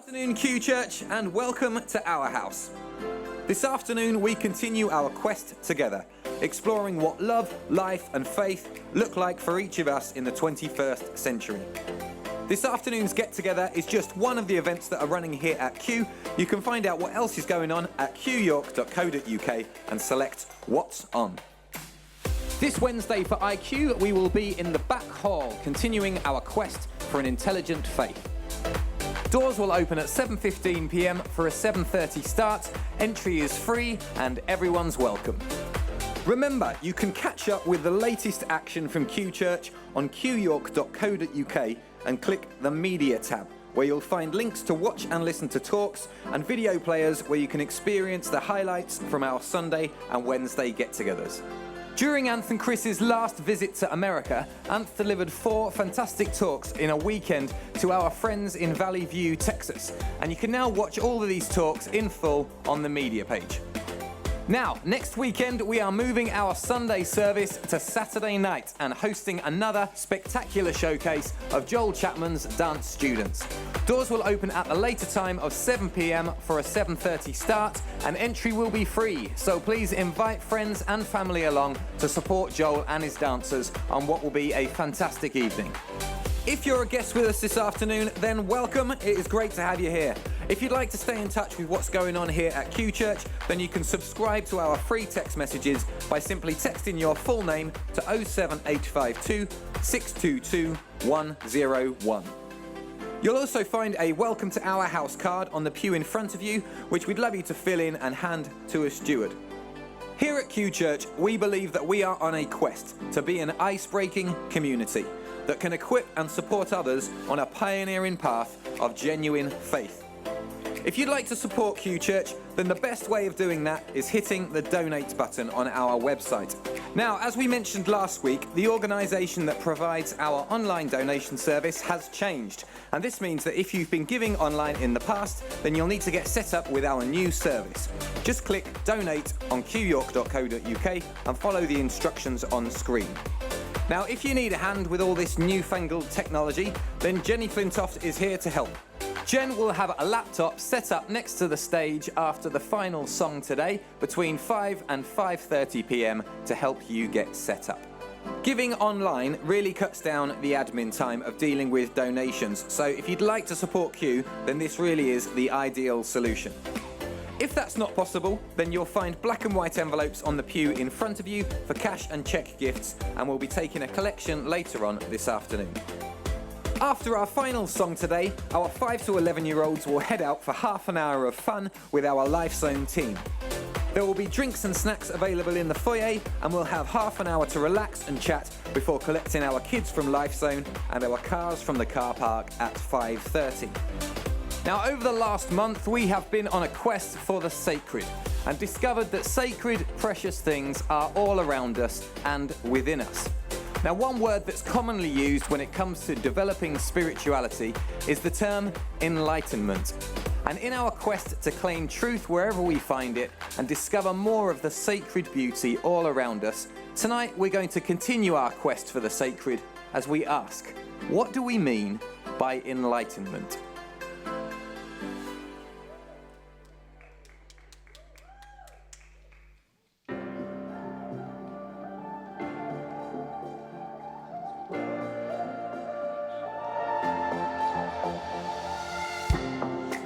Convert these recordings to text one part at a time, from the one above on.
Afternoon, QChurch, and welcome to our house. This afternoon we continue our quest together, exploring what love, life and faith look like for each of us in the 21st century. This afternoon's get-together is just one of the events that are running here at Q. You can find out what else is going on at qyork.co.uk and select What's On. This Wednesday for IQ, we will be in the back hall, continuing our quest for an intelligent faith. Doors will open at 7:15 p.m. for a 7:30 start. Entry is free and everyone's welcome. Remember, you can catch up with the latest action from QChurch on qyork.co.uk and click the Media tab, where you'll find links to watch and listen to talks and video players where you can experience the highlights from our Sunday and Wednesday get-togethers. During Anth and Chris's last visit to America, Anth delivered 4 fantastic talks in a weekend to our friends in Valley View, Texas. And you can now watch all of these talks in full on the media page. Now, next weekend, we are moving our Sunday service to Saturday night and hosting another spectacular showcase of Joel Chapman's dance students. Doors will open at the later time of 7 p.m. for a 7:30 start, and entry will be free. So please invite friends and family along to support Joel and his dancers on what will be a fantastic evening. If you're a guest with us this afternoon, then welcome. It is great to have you here. If you'd like to stay in touch with what's going on here at QChurch, then you can subscribe to our free text messages by simply texting your full name to 07852 622 101. You'll also find a Welcome to Our House card on the pew in front of you, which we'd love you to fill in and hand to a steward. Here at QChurch, we believe that we are on a quest to be an ice-breaking community that can equip and support others on a pioneering path of genuine faith. If you'd like to support QChurch, then the best way of doing that is hitting the donate button on our website. Now, as we mentioned last week, the organisation that provides our online donation service has changed. And this means that if you've been giving online in the past, then you'll need to get set up with our new service. Just click donate on qyork.co.uk and follow the instructions on screen. Now, if you need a hand with all this newfangled technology, then Jenny Flintoft is here to help. Jen will have a laptop set up next to the stage after the final song today between 5 and 5:30 p.m. to help you get set up. Giving online really cuts down the admin time of dealing with donations, so if you'd like to support Q, then this really is the ideal solution. If that's not possible, then you'll find black and white envelopes on the pew in front of you for cash and cheque gifts, and we'll be taking a collection later on this afternoon. After our final song today, our 5 to 11-year-olds will head out for half an hour of fun with our LifeZone team. There will be drinks and snacks available in the foyer, and we'll have half an hour to relax and chat before collecting our kids from LifeZone and our cars from the car park at 5:30. Now, over the last month, we have been on a quest for the sacred and discovered that sacred, precious things are all around us and within us. Now, one word that's commonly used when it comes to developing spirituality is the term enlightenment. And in our quest to claim truth wherever we find it and discover more of the sacred beauty all around us, tonight we're going to continue our quest for the sacred as we ask, what do we mean by enlightenment?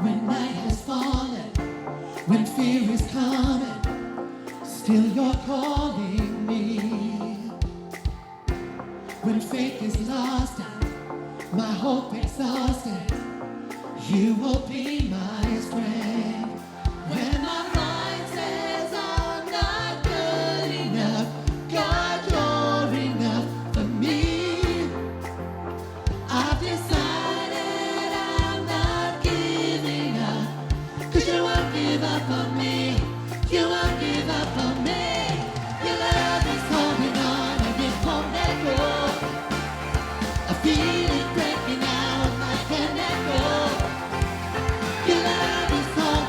When night has fallen, when fear is coming, still you're calling me. When faith is lost and my hope exhausted, you will be my strength. When my mind says I'm not good enough, God, you're enough for me. I've decided I'm not giving up, 'cause you won't give up on me. You won't give up on me. Your love is holding on and it won't let go. I feel it breaking out, I can't let go. Your love is holding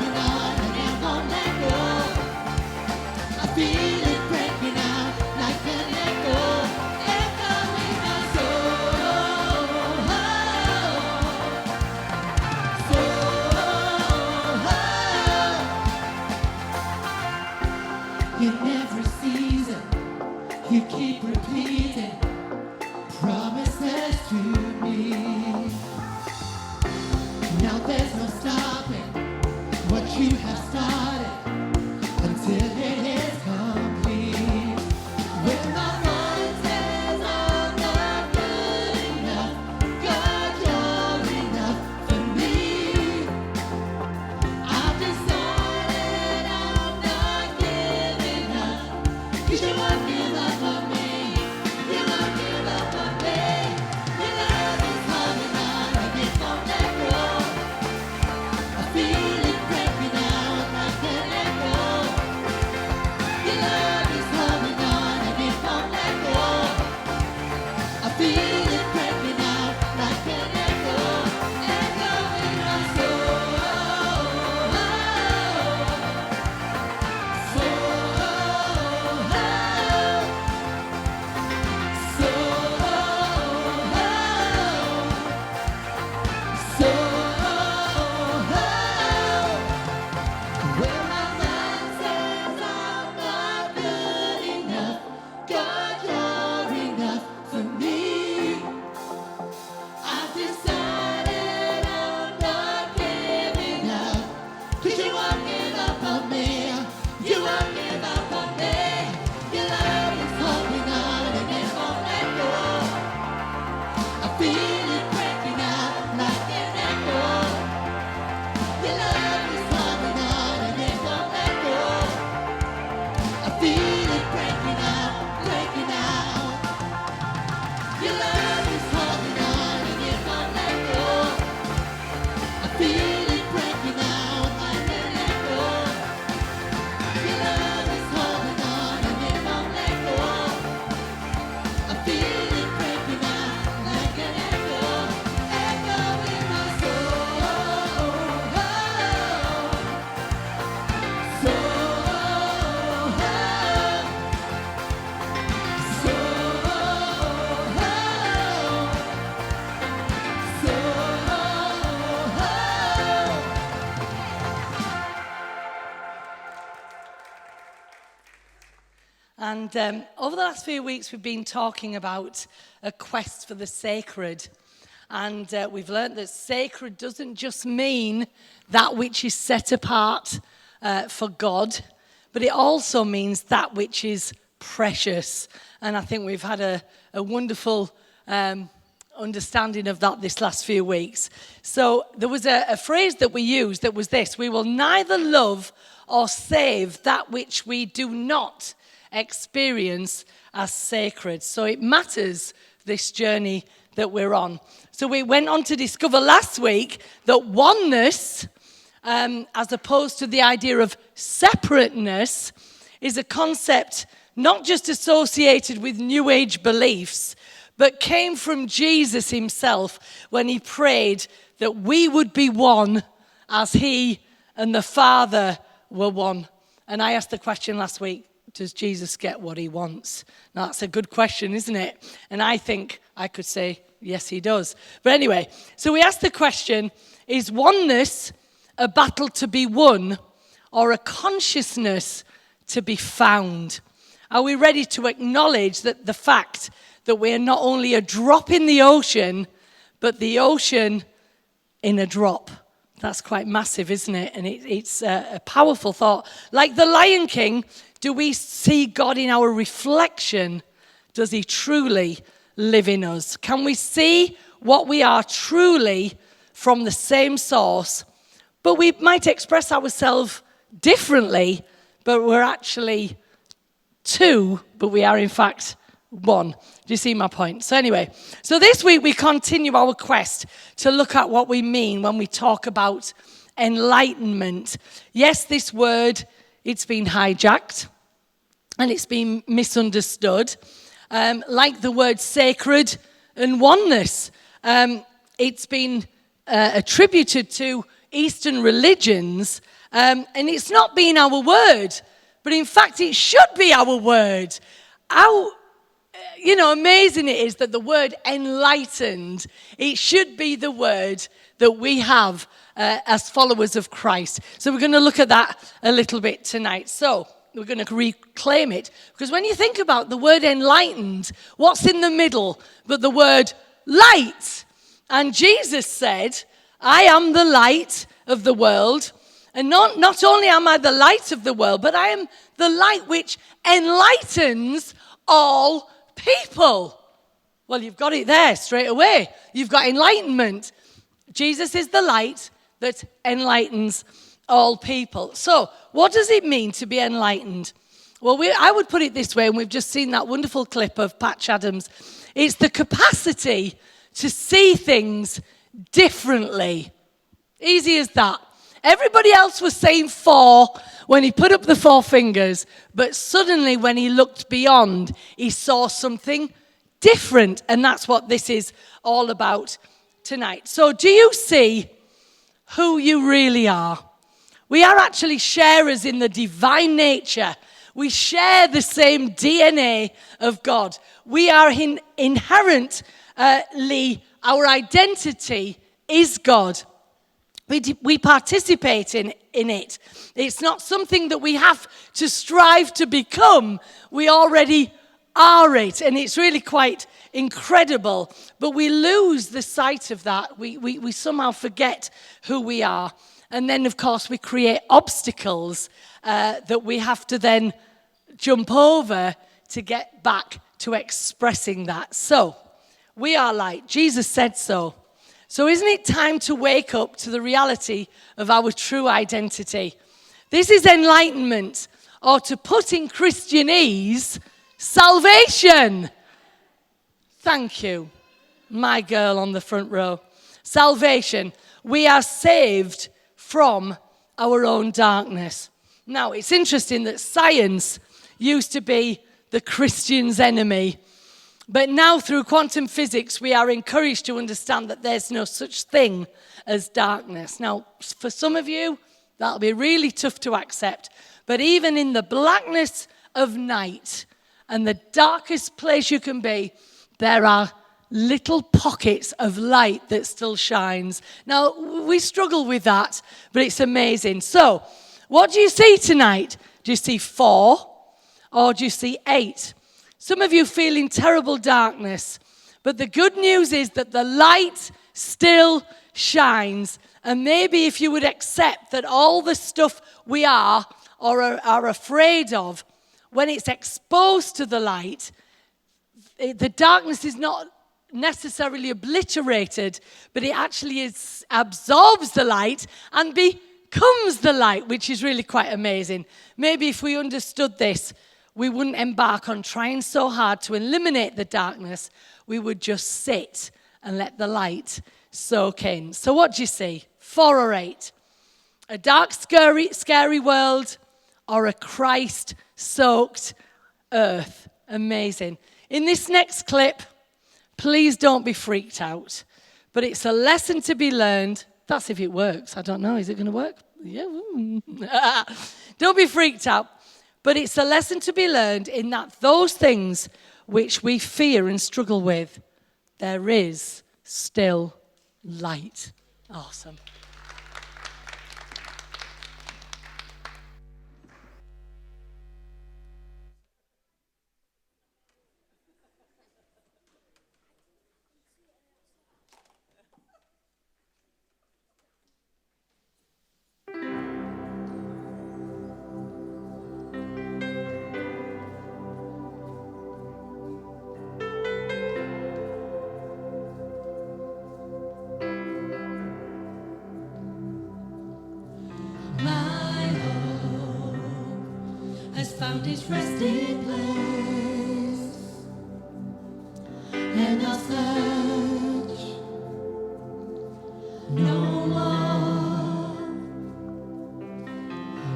And over the last few weeks, we've been talking about a quest for the sacred. And we've learned that sacred doesn't just mean that which is set apart for God, but it also means that which is precious. And I think we've had a wonderful understanding of that this last few weeks. So there was a phrase that we used that was this: we will neither love or save that which we do not experience as sacred. So it matters, this journey that we're on. So we went on to discover last week that oneness, as opposed to the idea of separateness, is a concept not just associated with New Age beliefs, but came from Jesus himself when he prayed that we would be one as he and the Father were one. And I asked the question last week, does Jesus get what he wants? Now, that's a good question, isn't it? And I think I could say, yes, he does. But anyway, so we asked the question, is oneness a battle to be won or a consciousness to be found? Are we ready to acknowledge that the fact that we are not only a drop in the ocean, but the ocean in a drop? That's quite massive, isn't it? And it's a powerful thought. Like the Lion King, do we see God in our reflection? Does he truly live in us? Can we see what we are truly from the same source, but we might express ourselves differently, but we're actually two, but we are in fact one. Do you see my point? So anyway, so this week we continue our quest to look at what we mean when we talk about enlightenment. Yes, this word, it's been hijacked and it's been misunderstood. Like the word sacred and oneness. It's been attributed to Eastern religions, and it's not been our word, but in fact it should be our word. How amazing it is that the word enlightened, it should be the word that we have as followers of Christ. So we're going to look at that a little bit tonight. So we're going to reclaim it, because when you think about the word enlightened, what's in the middle but the word light? And Jesus said, I am the light of the world, and not only am I the light of the world, but I am the light which enlightens all people. Well, you've got it there straight away. You've got enlightenment. Jesus is the light that enlightens all people. So, what does it mean to be enlightened? Well, I would put it this way, and we've just seen that wonderful clip of Patch Adams. It's the capacity to see things differently. Easy as that. Everybody else was saying 4 when he put up the 4 fingers, but suddenly when he looked beyond, he saw something different, and that's what this is all about tonight. So, do you see who you really are? We are actually sharers in the divine nature. We share the same DNA of God. We are inherently, our identity is God. We participate in it. It's not something that we have to strive to become. We already are it. And it's really quite incredible. But we lose the sight of that. We somehow forget who we are. And then, of course, we create obstacles that we have to then jump over to get back to expressing that. So, we are light. Jesus said so. So isn't it time to wake up to the reality of our true identity? This is enlightenment, or to put in Christianese, salvation. Thank you, my girl on the front row. Salvation. We are saved from our own darkness. Now, it's interesting that science used to be the Christian's enemy. But now through quantum physics, we are encouraged to understand that there's no such thing as darkness. Now, for some of you, that'll be really tough to accept. But even in the blackness of night and the darkest place you can be, there are little pockets of light that still shines. Now, we struggle with that, but it's amazing. So, what do you see tonight? Do you see 4? Or do you see 8? Some of you feel in terrible darkness, but the good news is that the light still shines. And maybe if you would accept that all the stuff we are or are afraid of, when it's exposed to the light, the darkness is not necessarily obliterated, but it actually absorbs the light and becomes the light, which is really quite amazing. Maybe if we understood this, we wouldn't embark on trying so hard to eliminate the darkness. We would just sit and let the light soak in. So what do you see? 4 or 8? A dark, scary world or a Christ-soaked earth? Amazing. In this next clip, please don't be freaked out. But it's a lesson to be learned. That's if it works. I don't know. Is it going to work? Yeah. Don't be freaked out. But it's a lesson to be learned in that those things which we fear and struggle with, there is still light. Awesome. Found its resting place, and I'll search no more.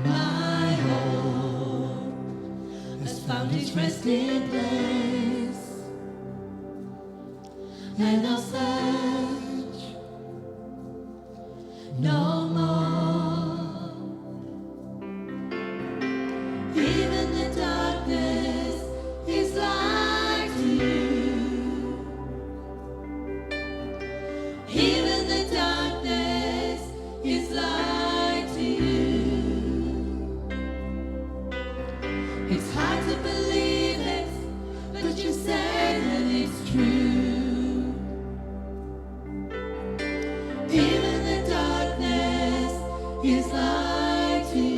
My hope has found its resting place, and I'll search no more. Even the darkness is light to you. Even the darkness is light to you. It's hard to believe it, but you say that it's true. Even the darkness is light to you.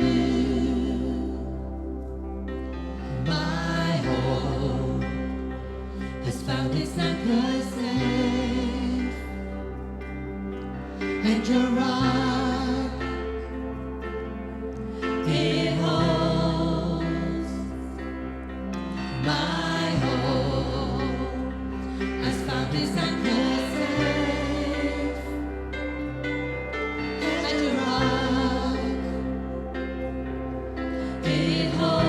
Found its anchor safe, and your rock it holds. My hope has found its anchor safe, and your rock it holds.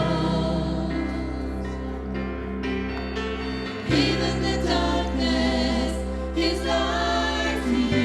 Even the darkness is light to you.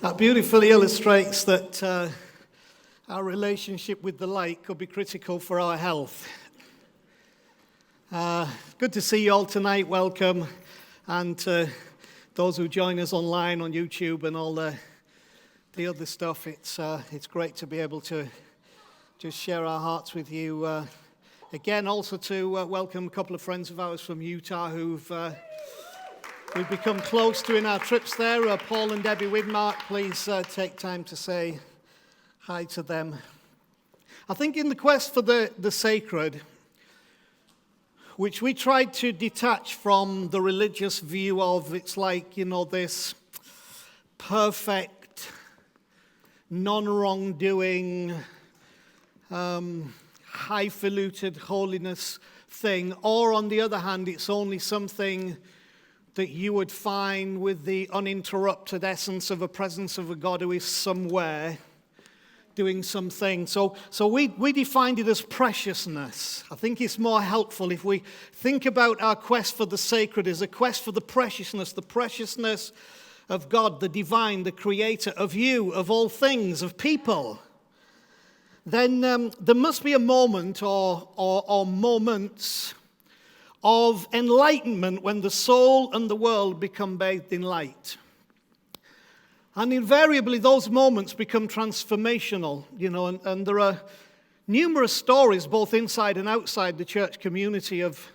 That beautifully illustrates that our relationship with the light could be critical for our health. Good to see you all tonight. Welcome. And those who join us online on YouTube and all the other stuff, it's great to be able to just share our hearts with you. Again, also to welcome a couple of friends of ours from Utah we've become close to in our trips there. Paul and Debbie Widmark, please take time to say hi to them. I think in the quest for the sacred, which we tried to detach from the religious view of, it's like, this perfect, non-wrongdoing, highfalutin holiness thing, or on the other hand, it's only something that you would find with the uninterrupted essence of a presence of a God who is somewhere doing something. So we defined it as preciousness. I think it's more helpful if we think about our quest for the sacred as a quest for the preciousness of God, the divine, the creator, of you, of all things, of people. Then there must be a moment or moments of enlightenment when the soul and the world become bathed in light. And invariably those moments become transformational, and there are numerous stories both inside and outside the church community of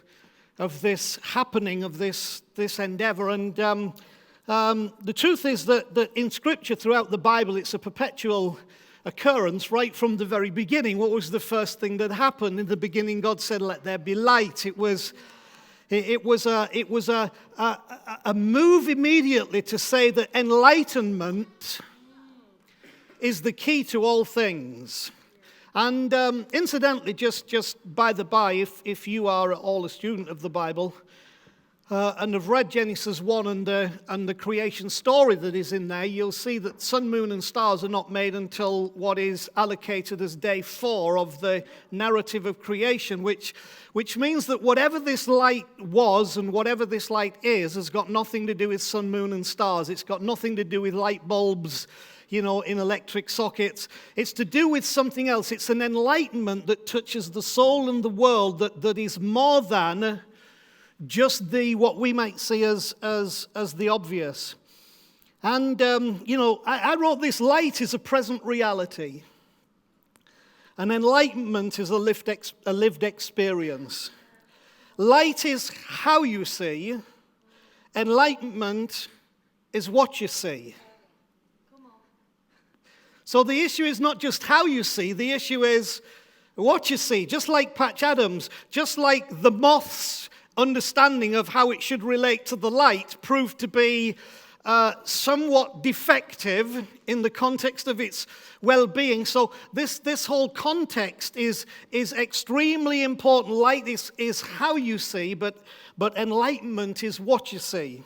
this happening, of this endeavor. And the truth is that in Scripture throughout the Bible, it's a perpetual occurrence right from the very beginning. What was the first thing that happened? In the beginning, God said, "Let there be light." It was a move immediately to say that enlightenment is the key to all things. And incidentally, just by the by, if you are at all a student of the Bible and have read Genesis 1 and the creation story that is in there, you'll see that sun, moon, and stars are not made until what is allocated as day 4 of the narrative of creation, which means that whatever this light was and whatever this light is has got nothing to do with sun, moon, and stars. It's got nothing to do with light bulbs, in electric sockets. It's to do with something else. It's an enlightenment that touches the soul and the world that is more than just what we might see as the obvious. And, I wrote this: light is a present reality. And enlightenment is a lived experience. Light is how you see. Enlightenment is what you see. So the issue is not just how you see, the issue is what you see. Just like Patch Adams, just like the moth's understanding of how it should relate to the light proved to be somewhat defective in the context of its well-being. So this whole context is extremely important. Light is how you see, but enlightenment is what you see.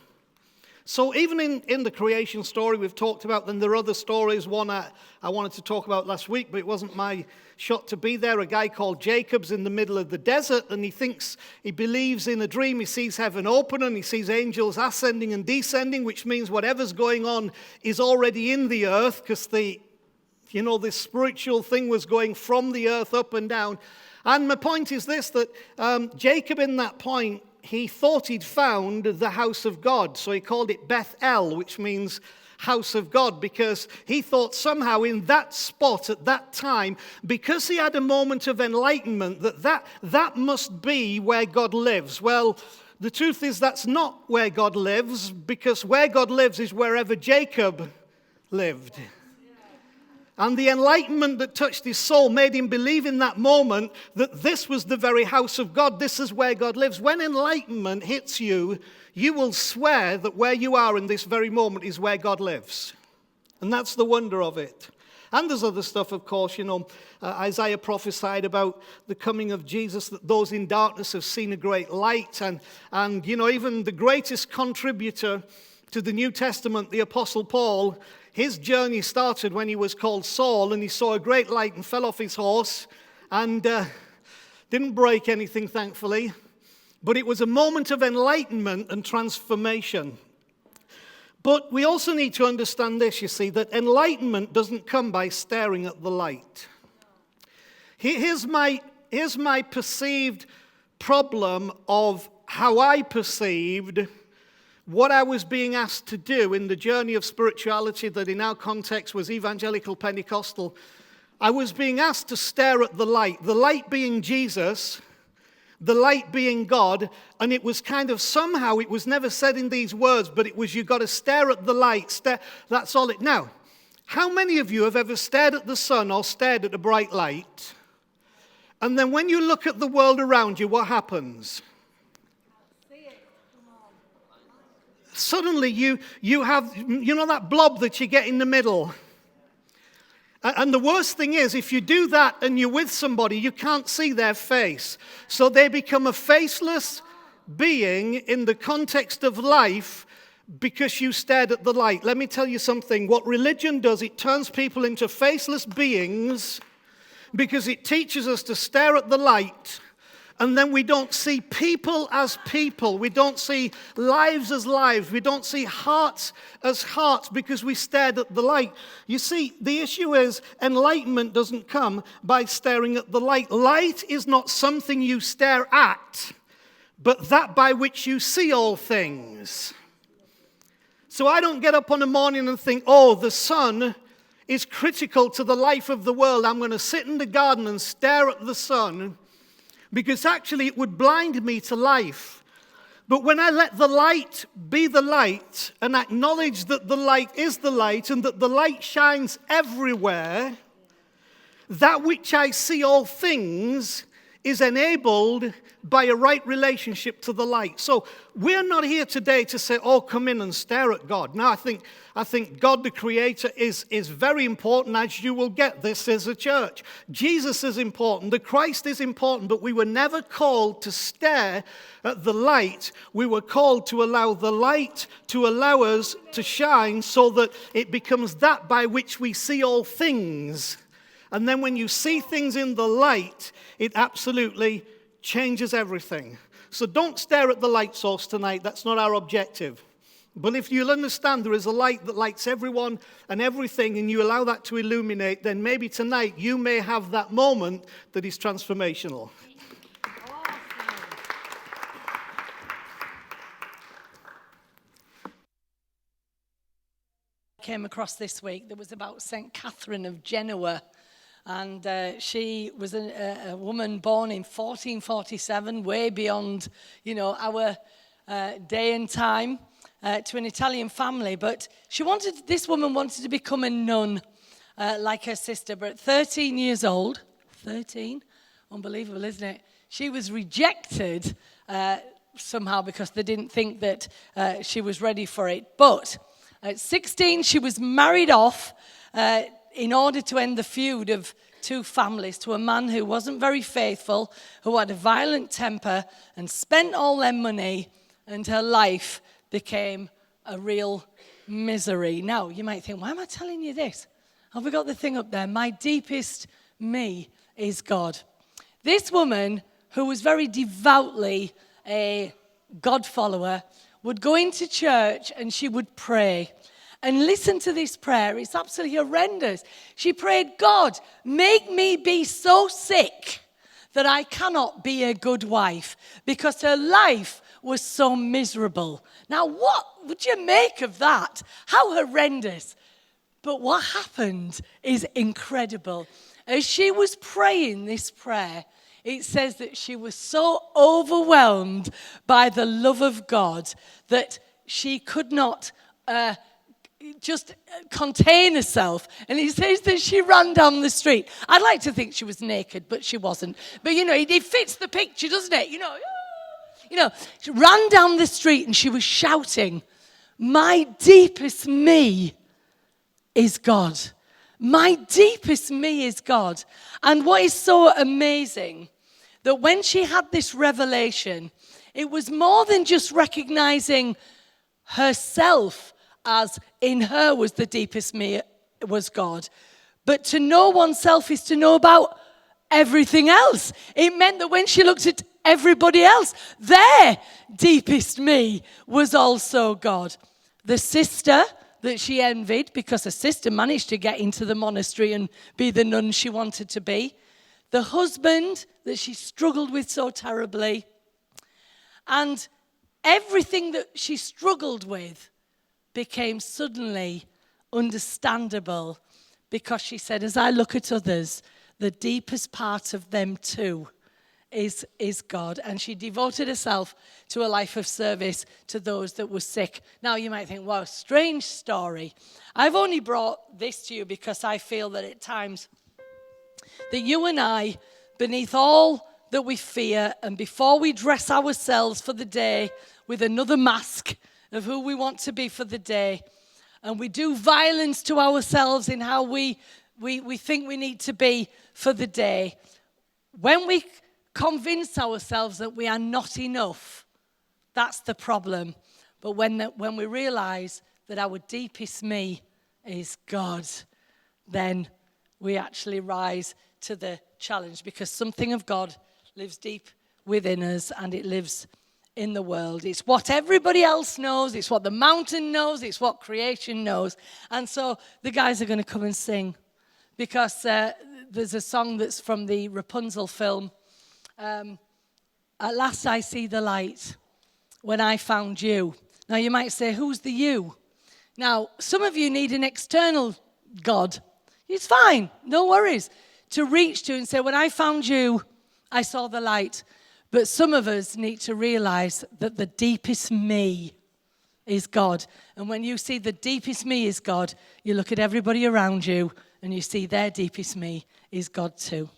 So even in the creation story we've talked about, then there are other stories. One I wanted to talk about last week, but it wasn't my shot to be there. A guy called Jacob's in the middle of the desert, and he believes in a dream. He sees heaven open, and he sees angels ascending and descending, which means whatever's going on is already in the earth, because this spiritual thing was going from the earth up and down. And my point is this, that Jacob in that point, he thought he'd found the house of God. So he called it Beth-El, which means house of God, because he thought somehow in that spot at that time, because he had a moment of enlightenment, that must be where God lives. Well, the truth is that's not where God lives, because where God lives is wherever Jacob lived. And the enlightenment that touched his soul made him believe in that moment that this was the very house of God. This is where God lives. When enlightenment hits you, you will swear that where you are in this very moment is where God lives. And that's the wonder of it. And there's other stuff, of course. Isaiah prophesied about the coming of Jesus, that those in darkness have seen a great light. And even the greatest contributor to the New Testament, the Apostle Paul, his journey started when he was called Saul, and he saw a great light and fell off his horse and didn't break anything, thankfully. But it was a moment of enlightenment and transformation. But we also need to understand this, you see, that enlightenment doesn't come by staring at the light. Here's my perceived problem of how I perceived what I was being asked to do in the journey of spirituality that in our context was evangelical Pentecostal. I was being asked to stare at the light being Jesus, the light being God, and it was kind of somehow, it was never said in these words, but it was, you got to stare at the light. That's all it. Now, how many of you have ever stared at the sun or stared at a bright light? And then when you look at the world around you, what happens? Suddenly you have, that blob that you get in the middle. And the worst thing is, if you do that and you're with somebody, you can't see their face. So they become a faceless being in the context of life because you stared at the light. Let me tell you something. What religion does, it turns people into faceless beings because it teaches us to stare at the light. And then we don't see people as people. We don't see lives as lives. We don't see hearts as hearts because we stared at the light. You see, the issue is enlightenment doesn't come by staring at the light. Light is not something you stare at, but that by which you see all things. So I don't get up on a morning and think, oh, the sun is critical to the life of the world. I'm going to sit in the garden and stare at the sun. Because actually it would blind me to life. But when I let the light be the light and acknowledge that the light is the light and that the light shines everywhere, that which I see all things is enabled by a right relationship to the light. So we're not here today to say, oh, come in and stare at God. No, I think God the Creator is very important, as you will get this as a church. Jesus is important. The Christ is important, but we were never called to stare at the light. We were called to allow the light to allow us to shine so that it becomes that by which we see all things. And then when you see things in the light, it absolutely changes everything. So don't stare at the light source tonight. That's not our objective. But if you'll understand there is a light that lights everyone and everything, and you allow that to illuminate, then maybe tonight you may have that moment that is transformational. Came across this week that was about St. Catherine of Genoa. And she was a woman born in 1447, way beyond, our day and time, to an Italian family. But this woman wanted to become a nun like her sister. But at 13 years old, 13, unbelievable, isn't it? She was rejected somehow because they didn't think that she was ready for it. But at 16, she was married off in order to end the feud of two families to a man who wasn't very faithful, who had a violent temper and spent all their money, and her life became a real misery. Now, you might think, why am I telling you this? Have we got the thing up there? My deepest me is God. This woman, who was very devoutly a God follower, would go into church and she would pray. And listen to this prayer. It's absolutely horrendous. She prayed, God, make me be so sick that I cannot be a good wife, because her life was so miserable. Now, what would you make of that? How horrendous. But what happened is incredible. As she was praying this prayer, it says that she was so overwhelmed by the love of God that she could not just contain herself. And it says that she ran down the street. I'd like to think she was naked, but she wasn't. But, it fits the picture, doesn't it? She ran down the street and she was shouting, my deepest me is God. My deepest me is God. And what is so amazing, that when she had this revelation, it was more than just recognizing herself as in her was the deepest me, was God. But to know oneself is to know about everything else. It meant that when she looked at everybody else, their deepest me was also God. the sister that she envied because her sister managed to get into the monastery and be the nun she wanted to be, the husband that she struggled with so terribly, and everything that she struggled with became suddenly understandable because she said, as I look at others, the deepest part of them too is God. And she devoted herself to a life of service to those that were sick. Now you might think, wow, strange story. I've only brought this to you because I feel that at times that you and I, beneath all that we fear, and before we dress ourselves for the day with another mask of who we want to be for the day, and we do violence to ourselves in how we think we need to be for the day, when we convince ourselves that we are not enough, that's the problem. But when we realize that our deepest me is God, then we actually rise to the challenge, because something of God lives deep within us and it lives in the world. It's what everybody else knows, it's what the mountain knows, it's what creation knows. And so the guys are going to come and sing, because there's a song that's from the Rapunzel film. At last I see the light when I found you. Now you might say, who's the you? Now, some of you need an external God. It's fine, no worries, to reach to and say, when I found you, I saw the light. But some of us need to realize that the deepest me is God. And when you see the deepest me is God, you look at everybody around you and you see their deepest me is God too.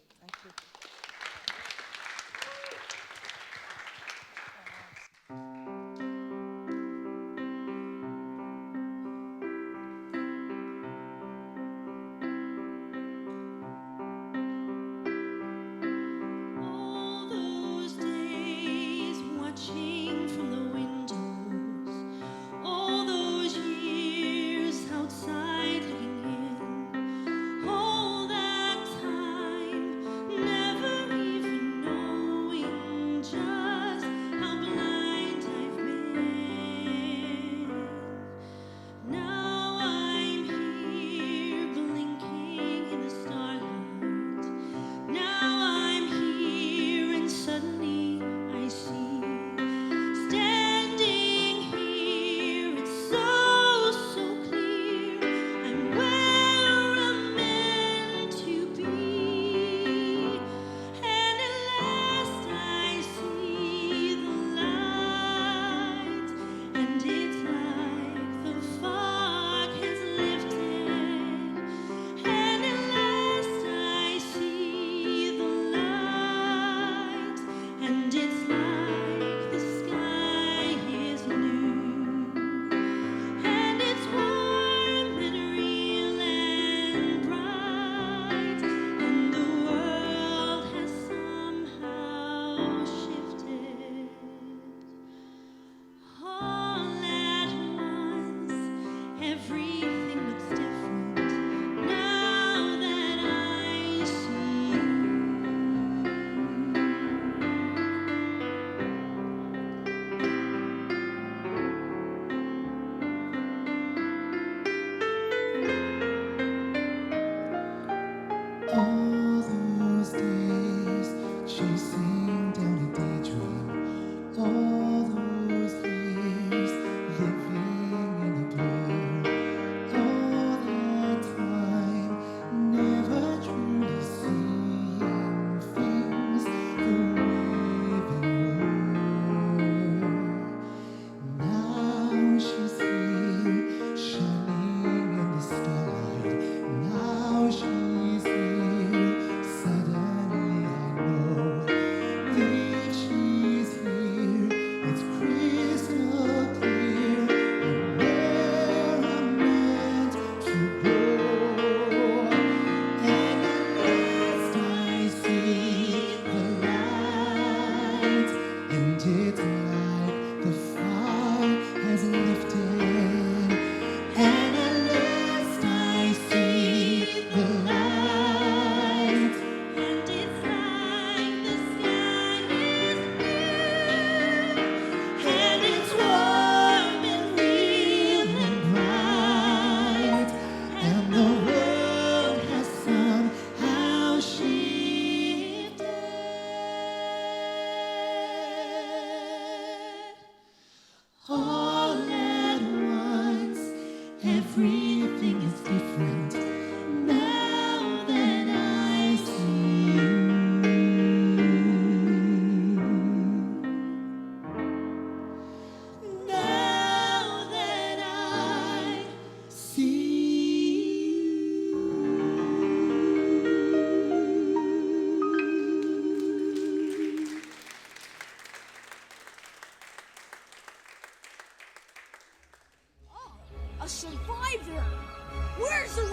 All those days watching from the windows, all those years outside looking in, all that time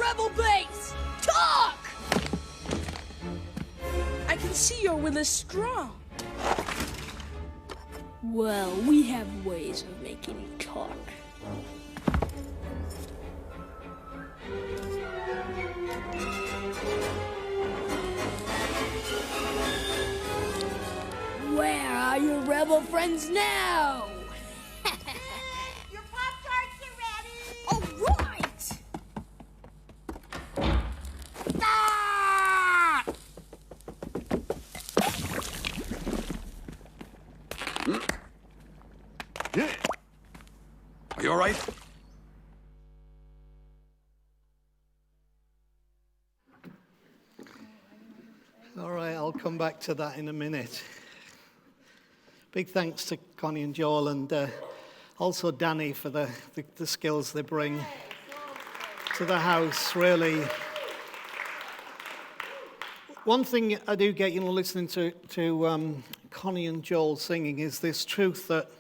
rebel base! Talk! I can see your will is strong. Well, we have ways of making you talk. Where are your rebel friends now? Your Pop-Tarts are ready! All right! Ah! Are you all right? All right, I'll come back to that in a minute. Big thanks to Connie and Joel, and also Danny for the skills they bring to the house, really. One thing I do get, listening to Connie and Joel singing, is this truth that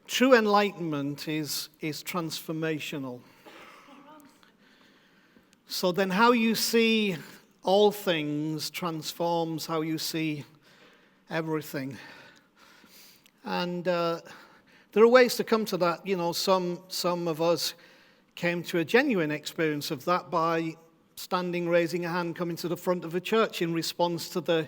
true enlightenment is transformational. So then how you see all things transforms how you see everything. And there are ways to come to that. Some of us came to a genuine experience of that by standing, raising a hand, coming to the front of a church in response to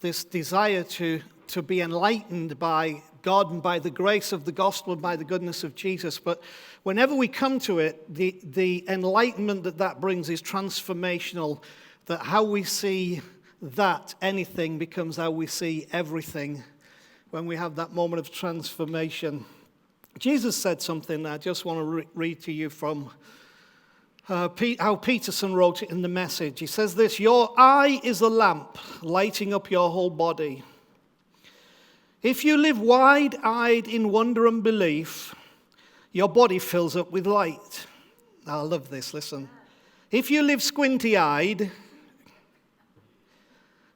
this desire to be enlightened by God and by the grace of the gospel and by the goodness of Jesus. But whenever we come to it, the enlightenment that brings is transformational, that how we see that anything becomes how we see everything when we have that moment of transformation. Jesus said something I just want to read to you from how Peterson wrote it in the Message. He says this: "Your eye is a lamp lighting up your whole body. If you live wide-eyed in wonder and belief, your body fills up with light." Now, I love this, listen. If you live squinty-eyed,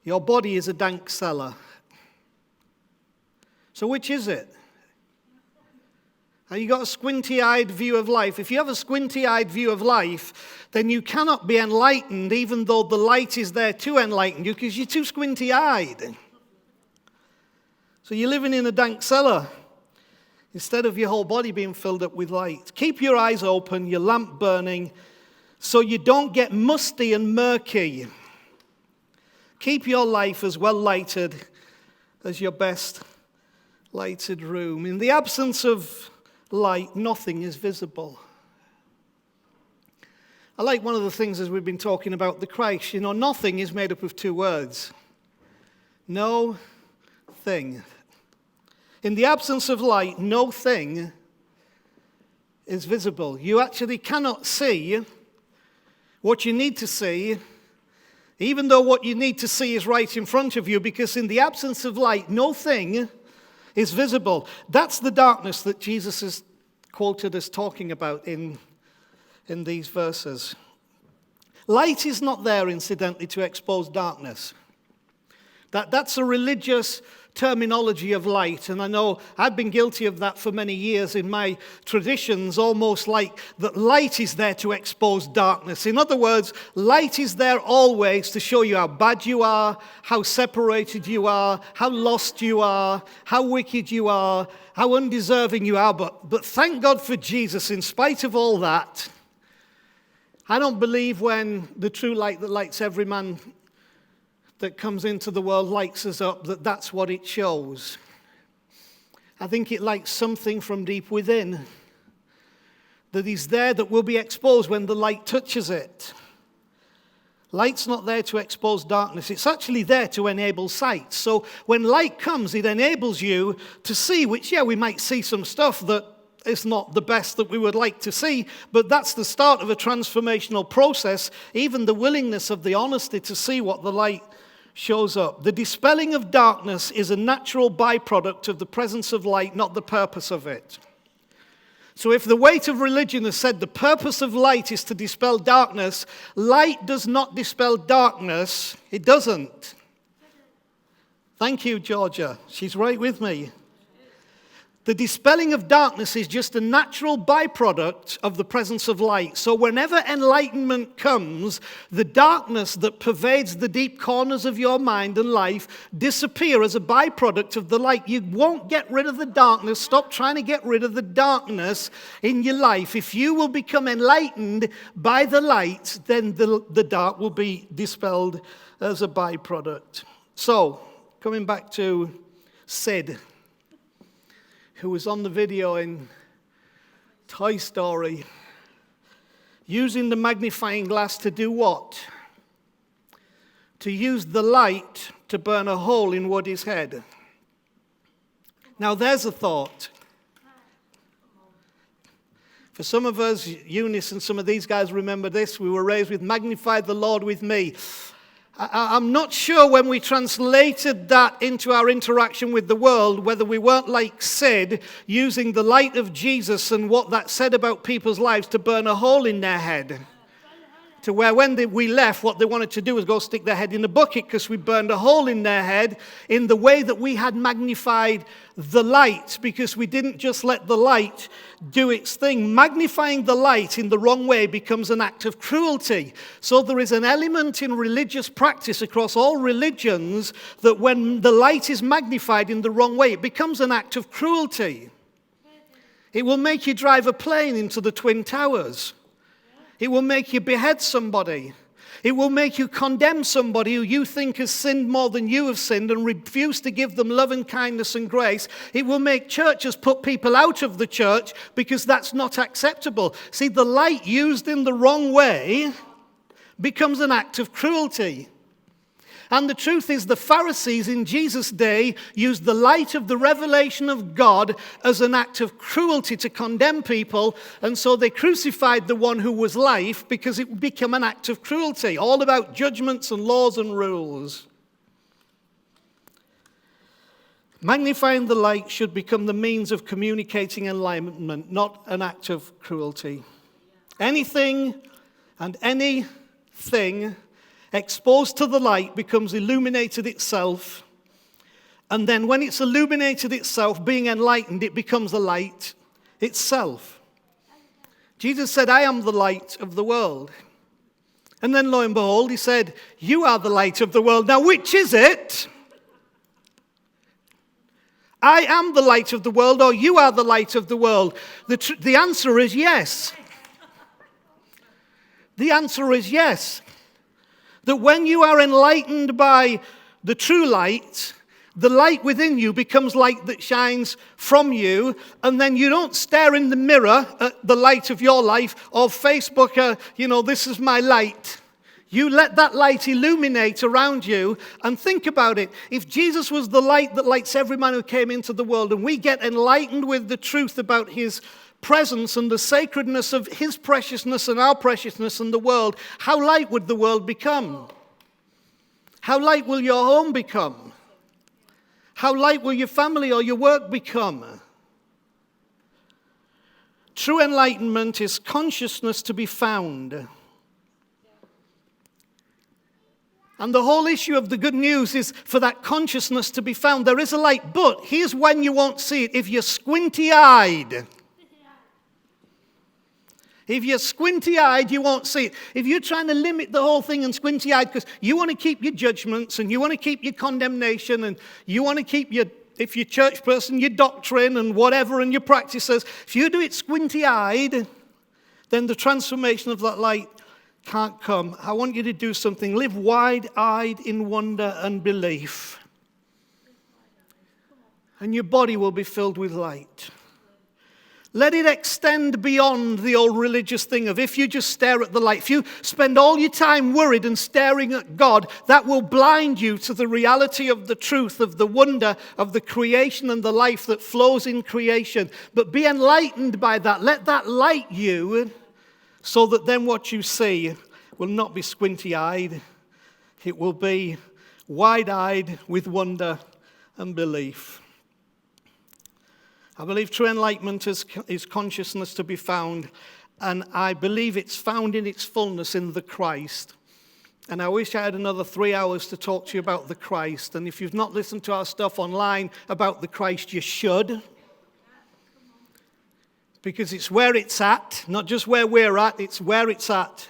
your body is a dank cellar. So which is it? Have you got a squinty-eyed view of life? If you have a squinty-eyed view of life, then you cannot be enlightened even though the light is there to enlighten you, because you're too squinty-eyed. So you're living in a dank cellar instead of your whole body being filled up with light. Keep your eyes open, your lamp burning, so you don't get musty and murky. Keep your life as well lighted as your best lighted room. In the absence of light, nothing is visible. I like one of the things as we've been talking about the Christ. Nothing is made up of two words. No thing. In the absence of light, no thing is visible. You actually cannot see what you need to see, even though what you need to see is right in front of you, because in the absence of light, no thing is visible. That's the darkness that Jesus is quoted as talking about in these verses. Light is not there, incidentally, to expose darkness. That's a religious terminology of light, and I know I've been guilty of that for many years in my traditions, almost like that light is there to expose darkness. In other words, light is there always to show you how bad you are, how separated you are, how lost you are, how wicked you are, how undeserving you are. But thank God for Jesus, in spite of all that. I don't believe when the true light that lights every man that comes into the world lights us up, that's what it shows. I think it lights something from deep within that is there that will be exposed when the light touches it. Light's not there to expose darkness. It's actually there to enable sight. So when light comes, it enables you to see, which, we might see some stuff that is not the best that we would like to see, but that's the start of a transformational process, even the willingness of the honesty to see what the light shows up. The dispelling of darkness is a natural byproduct of the presence of light, not the purpose of it. So if the weight of religion has said the purpose of light is to dispel darkness, light does not dispel darkness. It doesn't. Thank you, Georgia. She's right with me. The dispelling of darkness is just a natural byproduct of the presence of light. So whenever enlightenment comes, the darkness that pervades the deep corners of your mind and life disappear as a byproduct of the light. You won't get rid of the darkness. Stop trying to get rid of the darkness in your life. If you will become enlightened by the light, then the dark will be dispelled as a byproduct. So, coming back to Sid, who was on the video in Toy Story, using the magnifying glass to do what? To use the light to burn a hole in Woody's head. Now there's a thought. For some of us, Eunice and some of these guys remember this. We were raised with magnify the Lord with me. I'm not sure when we translated that into our interaction with the world, whether we weren't like Sid, using the light of Jesus and what that said about people's lives to burn a hole in their head. To where when we left, what they wanted to do was go stick their head in a bucket because we burned a hole in their head in the way that we had magnified the light, because we didn't just let the light do its thing. Magnifying the light in the wrong way becomes an act of cruelty. So there is an element in religious practice across all religions that when the light is magnified in the wrong way, it becomes an act of cruelty. It will make you drive a plane into the Twin Towers. It will make you behead somebody. It will make you condemn somebody who you think has sinned more than you have sinned and refuse to give them love and kindness and grace. It will make churches put people out of the church because that's not acceptable. See, the light used in the wrong way becomes an act of cruelty. And the truth is, the Pharisees in Jesus' day used the light of the revelation of God as an act of cruelty to condemn people. And so they crucified the one who was life because it would become an act of cruelty, all about judgments and laws and rules. Magnifying the light should become the means of communicating enlightenment, not an act of cruelty. Anything and anything exposed to the light becomes illuminated itself. And then when it's illuminated itself, being enlightened, it becomes the light itself. Jesus said, I am the light of the world. And then lo and behold, he said, you are the light of the world. Now, which is it? I am the light of the world, or you are the light of the world? The answer is yes. The answer is yes. That when you are enlightened by the true light, the light within you becomes light that shines from you, and then you don't stare in the mirror at the light of your life or Facebook, this is my light. You let that light illuminate around you, and think about it. If Jesus was the light that lights every man who came into the world, and we get enlightened with the truth about his presence and the sacredness of his preciousness and our preciousness in the world, how light would the world become? How light will your home become? How light will your family or your work become? True enlightenment is consciousness to be found. And the whole issue of the good news is for that consciousness to be found. There is a light, but here's when you won't see it. If you're squinty-eyed, you won't see it. If you're trying to limit the whole thing and squinty-eyed because you want to keep your judgments and you want to keep your condemnation and you want to keep if you're a church person, your doctrine and whatever and your practices, if you do it squinty-eyed, then the transformation of that light can't come. I want you to do something. Live wide-eyed in wonder and belief. And your body will be filled with light. Let it extend beyond the old religious thing of if you just stare at the light. If you spend all your time worried and staring at God, that will blind you to the reality of the truth, of the wonder of the creation and the life that flows in creation. But be enlightened by that. Let that light you so that then what you see will not be squinty-eyed. It will be wide-eyed with wonder and belief. I believe true enlightenment is consciousness to be found, and I believe it's found in its fullness in the Christ. And I wish I had another 3 hours to talk to you about the Christ. And if you've not listened to our stuff online about the Christ, you should. because it's where it's at, not just where we're at, it's where it's at.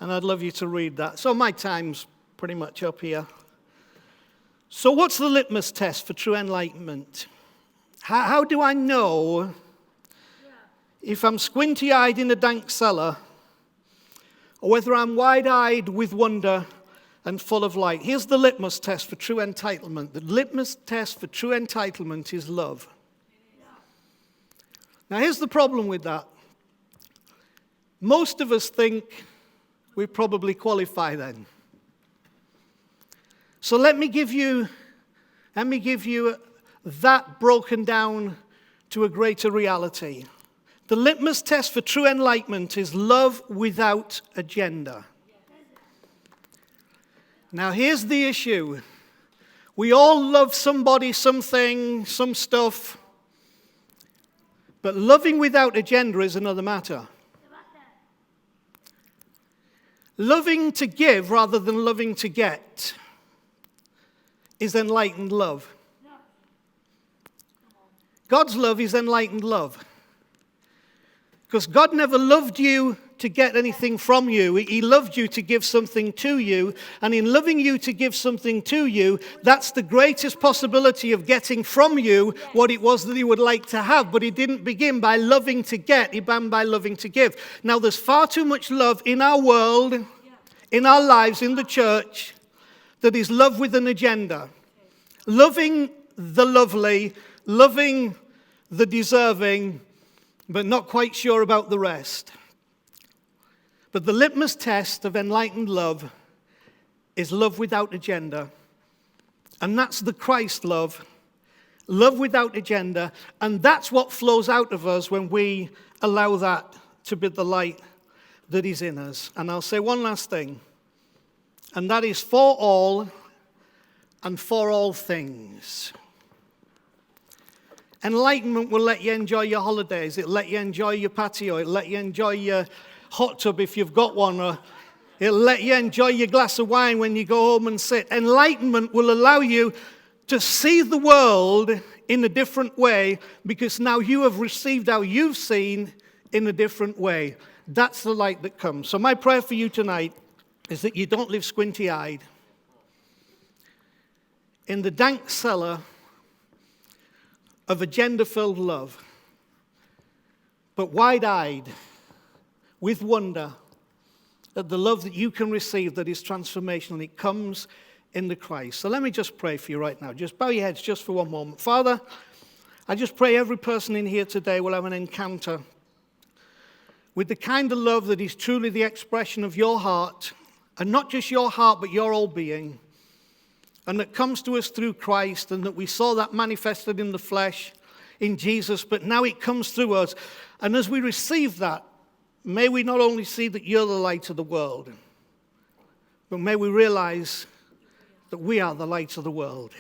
And I'd love you to read that. So my time's pretty much up here. So what's the litmus test for true enlightenment? How do I know if I'm squinty-eyed in a dank cellar or whether I'm wide-eyed with wonder and full of light? Here's the litmus test for true entitlement. The litmus test for true entitlement is love. Now here's the problem with that. Most of us think we probably qualify then. So let me give you that broken down to a greater reality. The litmus test for true enlightenment is love without agenda. Now here's the issue. We all love somebody, something, some stuff. But loving without agenda is another matter. Loving to give rather than loving to get is enlightened love. God's love is enlightened love. Because God never loved you to get anything from you. He loved you to give something to you. And in loving you to give something to you, that's the greatest possibility of getting from you what it was that he would like to have. But he didn't begin by loving to get. He began by loving to give. Now, there's far too much love in our world, in our lives, in the church, that is love with an agenda. Loving the lovely, loving the deserving, but not quite sure about the rest. But the litmus test of enlightened love is love without agenda. And that's the Christ love. Love without agenda. And that's what flows out of us when we allow that to be the light that is in us. And I'll say one last thing. And that is for all and for all things. Enlightenment will let you enjoy your holidays. It'll let you enjoy your patio. It'll let you enjoy your hot tub if you've got one. Or it'll let you enjoy your glass of wine when you go home and sit. Enlightenment will allow you to see the world in a different way because now you have received how you've seen in a different way. That's the light that comes. So my prayer for you tonight is that you don't live squinty-eyed in the dank cellar of agenda-filled love, but wide-eyed with wonder at the love that you can receive that is transformational. It comes in the Christ. So let me just pray for you right now. Just bow your heads just for one moment. Father, I just pray every person in here today will have an encounter with the kind of love that is truly the expression of your heart, and not just your heart, but your whole being, and that comes to us through Christ, and that we saw that manifested in the flesh in Jesus, but now it comes through us. And as we receive that, may we not only see that you're the light of the world, but may we realize that we are the light of the world.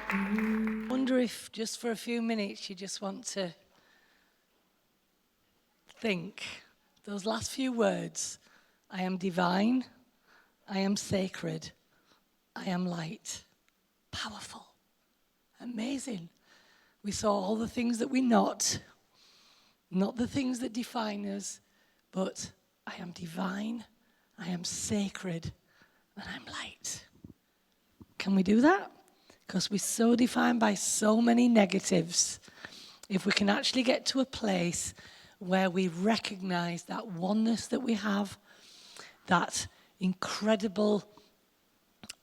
I wonder if just for a few minutes you just want to think those last few words. I am divine, I am sacred, I am light. Powerful, amazing. We saw all the things that we're not the things that define us, but I am divine, I am sacred, and I'm light. Can we do that? Because we're so defined by so many negatives. If we can actually get to a place where we recognize that oneness that we have, that incredible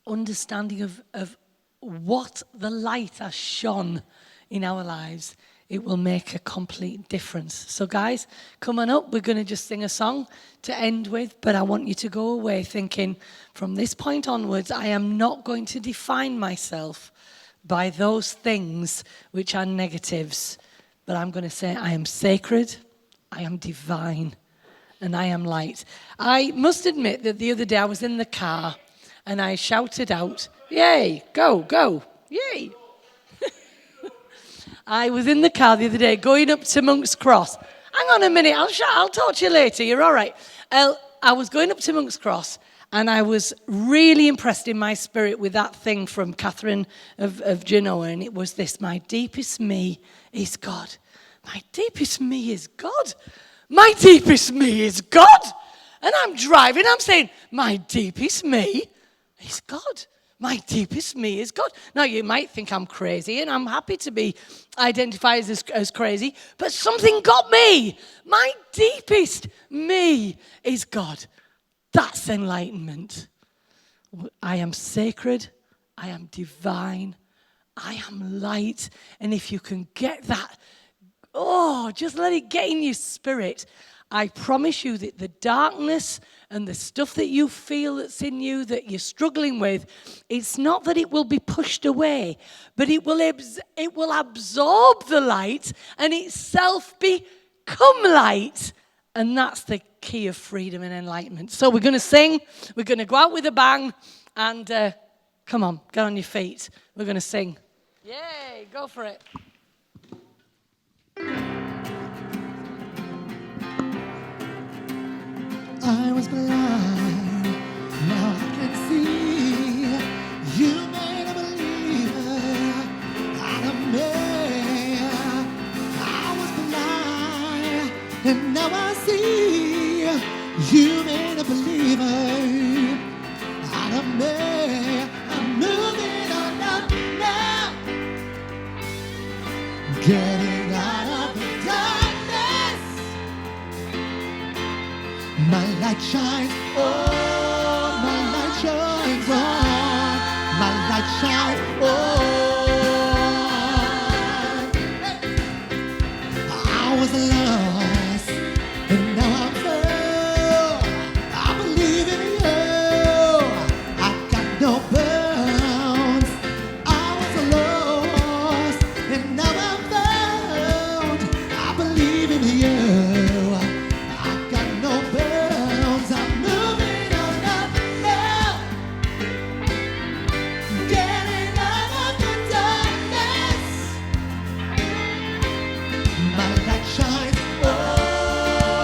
understanding of what the light has shone in our lives, it will make a complete difference. So guys, come on up. We're going to just sing a song to end with, but I want you to go away thinking, from this point onwards, I am not going to define myself by those things which are negatives, but I'm going to say I am sacred, I am divine, and I am light. I must admit that the other day I was in the car and I shouted out, yay, go, go, yay. I was in the car the other day going up to Monk's Cross. Hang on a minute, I'll talk to you later, you're all right. I was going up to Monk's Cross And I was really impressed in my spirit with that thing from Catherine of Genoa. And it was this: my deepest me is God. My deepest me is God. My deepest me is God. And I'm driving, I'm saying, my deepest me is God. My deepest me is God. Now, you might think I'm crazy, and I'm happy to be identified as crazy, but something got me. My deepest me is God. That's enlightenment. I am sacred. I am divine. I am light. And if you can get that, just let it get in your spirit. I promise you that the darkness and the stuff that you feel that's in you that you're struggling with, it's not that it will be pushed away, but it will absorb the light and itself become light. And that's the key of freedom and enlightenment. So we're going to sing. We're going to go out with a bang. And come on, get on your feet. We're going to sing. Yay, go for it. I was blind, now I can see. You made a believer out of me. I was blind, and now I see. You made a believer out of me. I'm moving on up now, getting out of the darkness. My light shines, oh, my light shines on. My light shines, I was lost, and now I'm found. I believe in you. I got no bounds. I was lost, and now I'm found. I believe in you. I got no bounds. I'm moving on up now, getting out of the darkness. My light shines, oh,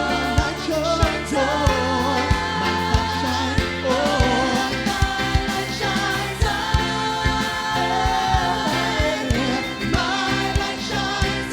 my light shines, oh, my light shines, oh, my light shines, oh, my light shines,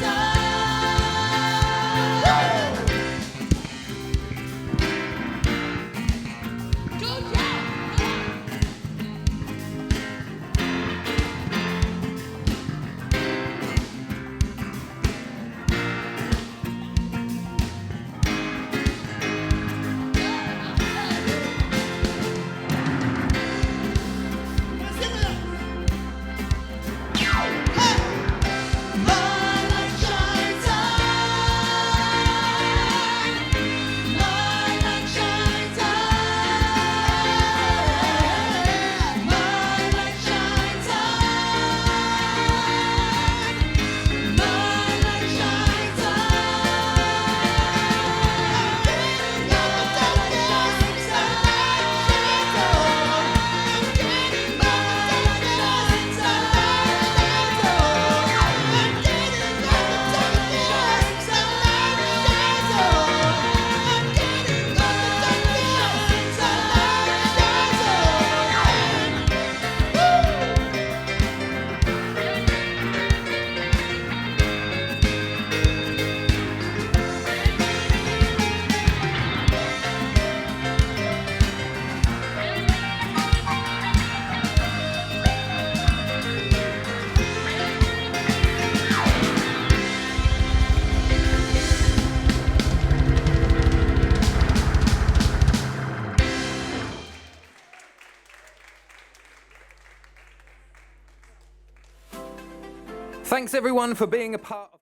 Thanks everyone for being a part of